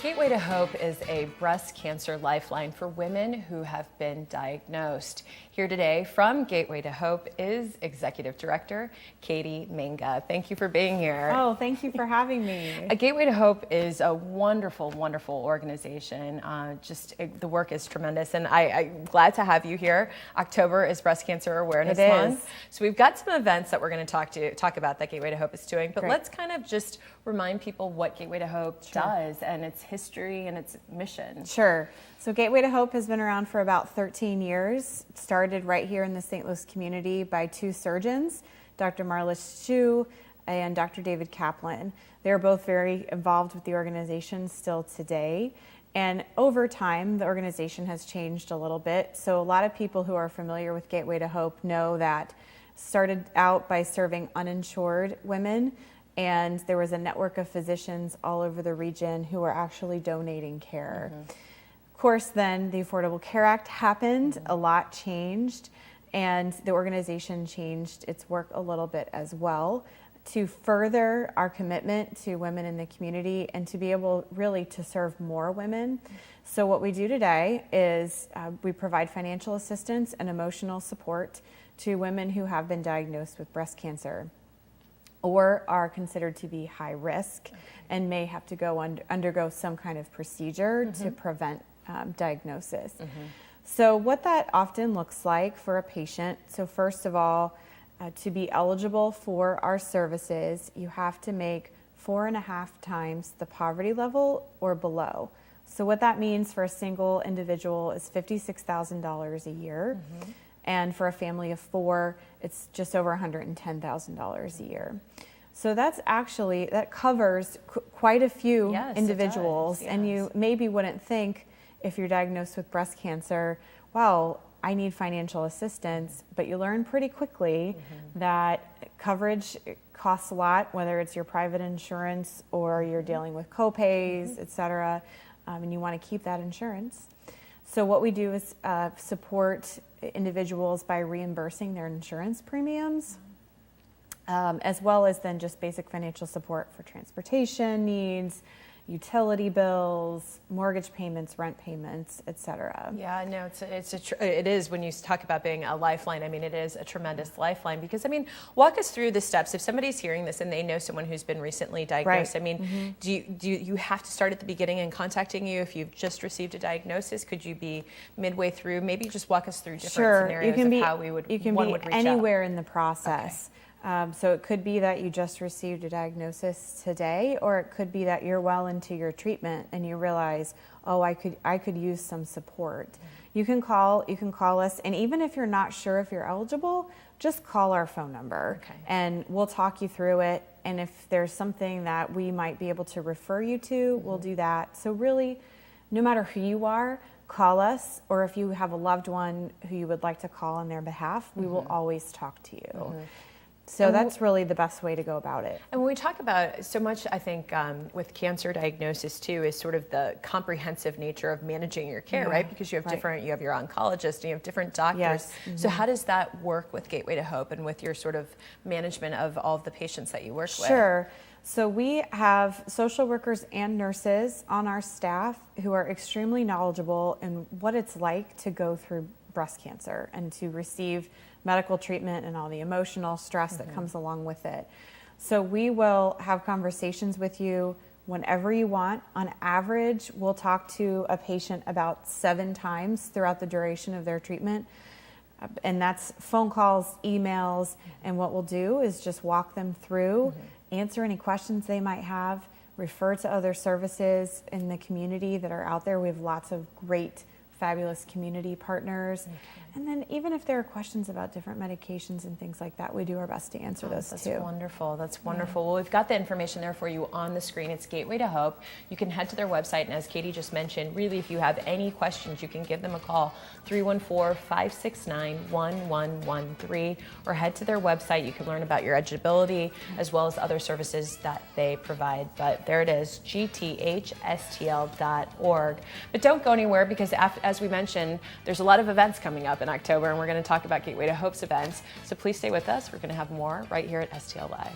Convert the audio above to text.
Gateway to Hope is a breast cancer lifeline for women who have been diagnosed. Here today from Gateway to Hope is Executive Director Katie Manga. Thank you for being here. Oh, thank you for having me. Gateway to Hope is a wonderful, wonderful organization. The work is tremendous, and I'm glad to have you here. October is Breast Cancer Awareness Month. So we've got some events that we're going to talk about that Gateway to Hope is doing, but let's kind of just remind people what Gateway to Hope does and its history and its mission. Sure. So Gateway to Hope has been around for about 13 years. It started right here in the St. Louis community by two surgeons, Dr. Marla Shu and Dr. David Kaplan. They're both very involved with the organization still today. And over time, the organization has changed a little bit. So a lot of people who are familiar with Gateway to Hope know that started out by serving uninsured women, and there was a network of physicians all over the region who were actually donating care. Of course, then the Affordable Care Act happened, a lot changed, and the organization changed its work a little bit as well to further our commitment to women in the community and to be able really to serve more women. So what we do today is we provide financial assistance and emotional support to women who have been diagnosed with breast cancer or are considered to be high risk and may have to go undergo some kind of procedure to prevent diagnosis. So what that often looks like for a patient, so first of all, to be eligible for our services, you have to make 4.5 times the poverty level or below. So what that means for a single individual is $56,000 a year. And for a family of 4, it's just over $110,000 a year. So that covers quite a few individuals. And you maybe wouldn't think, if you're diagnosed with breast cancer, wow, I need financial assistance, but you learn pretty quickly that coverage costs a lot, whether it's your private insurance or you're dealing with co-pays, et cetera, and you want to keep that insurance. So what we do is support individuals by reimbursing their insurance premiums, as well as then just basic financial support for transportation needs, utility bills, mortgage payments, rent payments, et cetera. Yeah, no, it is when you talk about being a lifeline. I mean, it is a tremendous lifeline because, I mean, walk us through the steps. If somebody's hearing this and they know someone who's been recently diagnosed, I mean, do you have to start at the beginning and contacting you if you've just received a diagnosis? Could you be midway through? Maybe just walk us through different scenarios of how one would reach out. Anywhere in the process. So it could be that you just received a diagnosis today, or it could be that you're well into your treatment and you realize, oh, I could use some support. You can call us, and even if you're not sure if you're eligible, just call our phone number and we'll talk you through it. And if there's something that we might be able to refer you to, we'll do that. So really, no matter who you are, call us, or if you have a loved one who you would like to call on their behalf, we will always talk to you. So that's really the best way to go about it. And when we talk about so much, I think with cancer diagnosis too, is sort of the comprehensive nature of managing your care, right? Because you have you have your oncologist and you have different doctors. So how does that work with Gateway to Hope and with your sort of management of all of the patients that you work with? Sure. So we have social workers and nurses on our staff who are extremely knowledgeable in what it's like to go through breast cancer and to receive medical treatment and all the emotional stress that comes along with it. So we will have conversations with you whenever you want. On average, we'll talk to a patient about 7 times throughout the duration of their treatment. And that's phone calls, emails, and what we'll do is just walk them through, answer any questions they might have, refer to other services in the community that are out there. We have lots of great, fabulous community partners. And then even if there are questions about different medications and things like that, we do our best to answer those too. That's wonderful. That's wonderful. Well, we've got the information there for you on the screen. It's Gateway to Hope. You can head to their website, and as Katie just mentioned, really if you have any questions, you can give them a call, 314-569-1113, or head to their website. You can learn about your eligibility as well as other services that they provide. But there it is, gthstl.org. But don't go anywhere because as we mentioned, there's a lot of events coming up in October, and we're going to talk about Gateway to Hope's events. So please stay with us. We're going to have more right here at STL Live.